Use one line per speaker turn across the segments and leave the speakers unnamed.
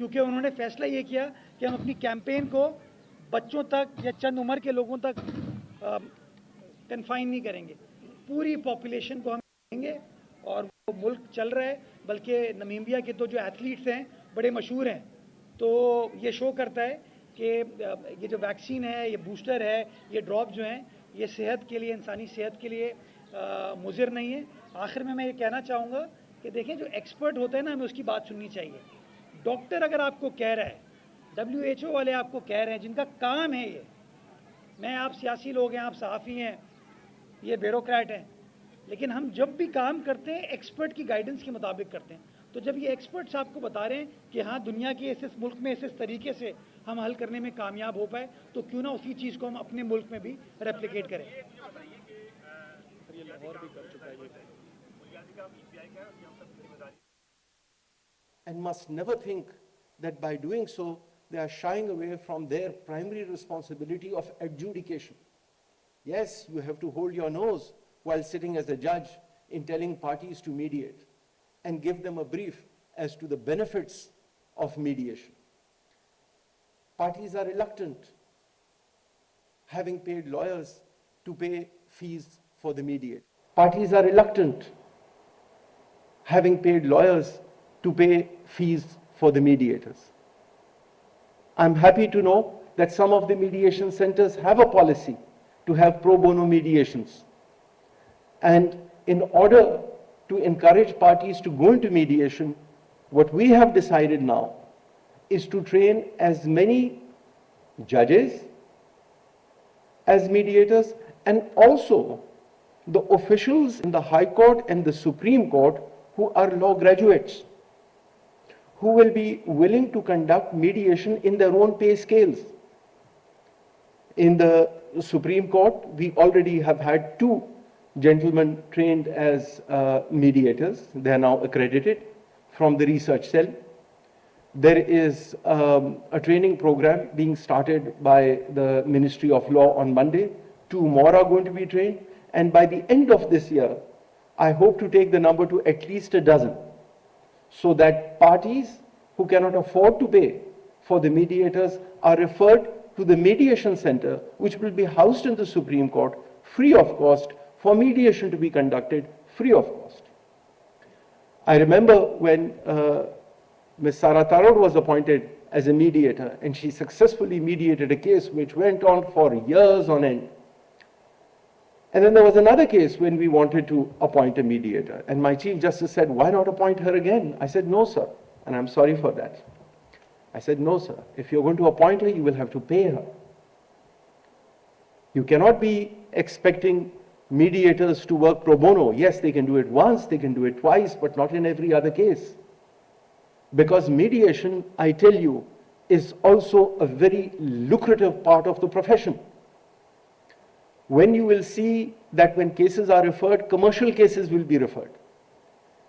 क्योंकि उन्होंने फैसला ये किया कि हम अपनी कैंपेन को बच्चों तक या चंद उम्र के लोगों तक कन्फाइन नहीं करेंगे, पूरी पॉपुलेशन को हम देंगे। और वो मुल्क चल रहा है, बल्कि नमीबिया के तो जो एथलीट्स हैं बड़े मशहूर हैं। तो ये शो करता है कि ये जो वैक्सीन है, ये बूस्टर है, ये ड्रॉप जो हैं, ये सेहत के लिए, इंसानी सेहत के लिए मुज़िर नहीं है। आखिर में मैं ये कहना चाहूँगा कि देखें, जो एक्सपर्ट होता है ना, हमें उसकी बात सुननी चाहिए। डॉक्टर अगर आपको कह रहा है, WHO वाले आपको कह रहे हैं, जिनका काम है ये, मैं आप सियासी लोग हैं, आप सहाफ़ी हैं, ये ब्यूरोक्रेट हैं, लेकिन हम जब भी काम करते हैं एक्सपर्ट की गाइडेंस के मुताबिक करते हैं। तो जब ये एक्सपर्ट्स आपको बता रहे हैं कि हाँ, दुनिया के इस मुल्क में इस तरीके से हम हल करने में कामयाब हो पाए, तो क्यों ना उसी चीज़ को हम अपने मुल्क में भी रेप्लिकेट करें।
And must never think that by doing so, they are shying away from their primary responsibility of adjudication. Yes, you have to hold your nose while sitting as a judge in telling parties to mediate and give them a brief as to the benefits of mediation. Parties are reluctant, having paid lawyers to pay fees for the mediator. Parties are reluctant, having paid lawyers to pay fees for the mediators. I'm happy to know that some of the mediation centers have a policy to have pro bono mediations. And in order to encourage parties to go into mediation, what we have decided now is to train as many judges as mediators, and also the officials in the High Court and the Supreme Court who are law graduates, who will be willing to conduct mediation in their own pay scales. In the Supreme Court, we already have had 2 gentlemen trained as mediators. They are now accredited from the research cell. There is a training program being started by the Ministry of Law on Monday. 2 more are going to be trained. And by the end of this year, I hope to take the number to at least a dozen, so that parties who cannot afford to pay for the mediators are referred to the mediation center, which will be housed in the Supreme Court free of cost, for mediation to be conducted free of cost. I remember when Ms. Sara Tarod was appointed as a mediator, and she successfully mediated a case which went on for years on end. And then there was another case when we wanted to appoint a mediator, and my Chief Justice said, why not appoint her again? I said, no, sir, and I'm sorry for that. I said, no, sir, if you're going to appoint her, you will have to pay her. You cannot be expecting mediators to work pro bono. Yes, they can do it once, they can do it twice, but not in every other case. Because mediation, I tell you, is also a very lucrative part of the profession. When you will see that when cases are referred, commercial cases will be referred.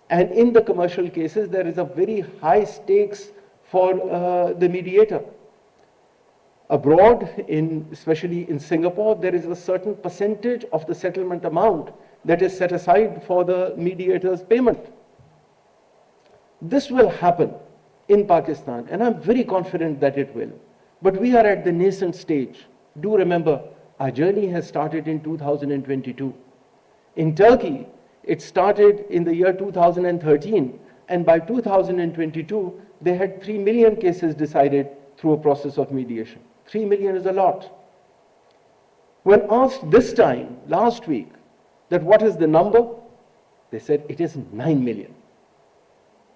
And in the commercial cases, there is a very high stakes for the mediator. Abroad, especially in Singapore, there is a certain percentage of the settlement amount that is set aside for the mediator's payment. This will happen in Pakistan, and I'm very confident that it will. But we are at the nascent stage. Do remember, our journey has started in 2022. In Turkey, it started in the year 2013, and by 2022, they had 3 million cases decided through a process of mediation. 3 million is a lot. When asked this time, last week, that what is the number, they said it is 9 million.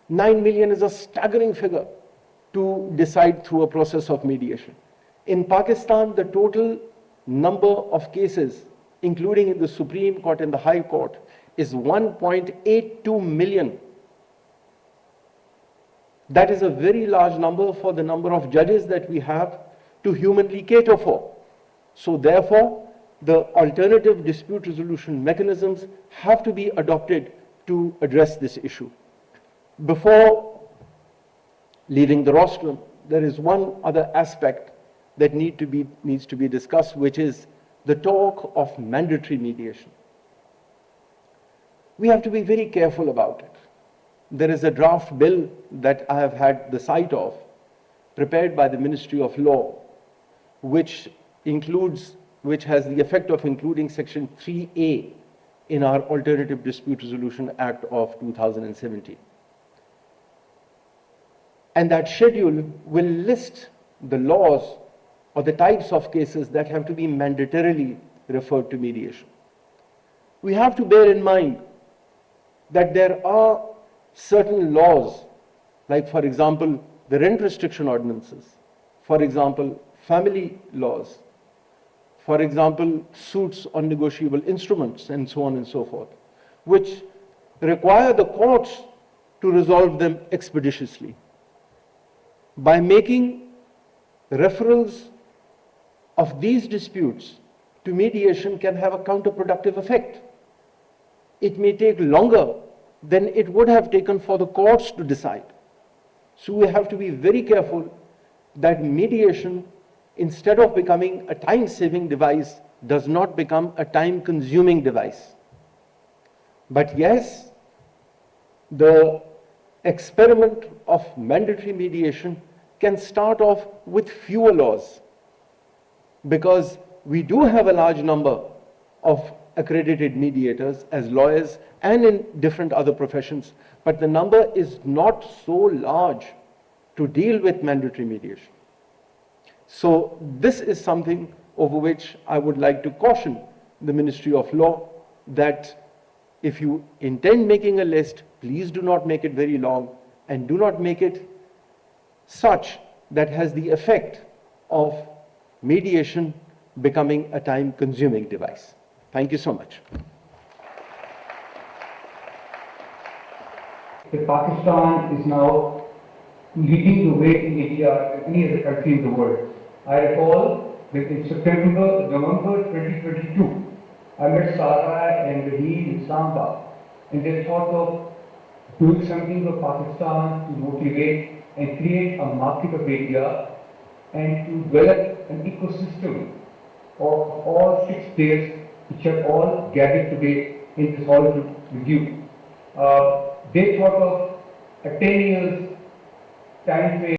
9 million is a staggering figure to decide through a process of mediation. In Pakistan, the total number of cases, including in the Supreme Court and the High Court, is 1.82 million. That is a very large number for the number of judges that we have to humanly cater for. So therefore, the alternative dispute resolution mechanisms have to be adopted to address this issue. Before leaving the rostrum, there is one other aspect that needs to be discussed, which is the talk of mandatory mediation. We have to be very careful about it. There is a draft bill that I have had the sight of, prepared by the Ministry of Law, which has the effect of including Section 3A in our Alternative Dispute Resolution Act of 2017. And that schedule will list the laws or the types of cases that have to be mandatorily referred to mediation. We have to bear in mind that there are certain laws, like for example, the rent restriction ordinances, for example, family laws, for example, suits on negotiable instruments, and so on and so forth, which require the courts to resolve them expeditiously. By making referrals of these disputes to mediation can have a counterproductive effect. It may take longer than it would have taken for the courts to decide. So we have to be very careful that mediation, instead of becoming a time-saving device, does not become a time-consuming device. But yes, the experiment of mandatory mediation can start off with fewer laws, because we do have a large number of accredited mediators as lawyers and in different other professions, but the number is not so large to deal with mandatory mediation. So this is something over which I would like to caution the Ministry of Law, that if you intend making a list, please do not make it very long, and do not make it such that has the effect of mediation becoming a time-consuming device. Thank you so much.
Pakistan is now leading the way in Asia than any other country in the world. I recall that in November 2022, I met Sarah and Raheel in Islamabad, and they thought of doing something for Pakistan to motivate and create a market of Asia and to develop an ecosystem of all 6 players which are all gathered today in this hall with you. They thought of a 10 years time frame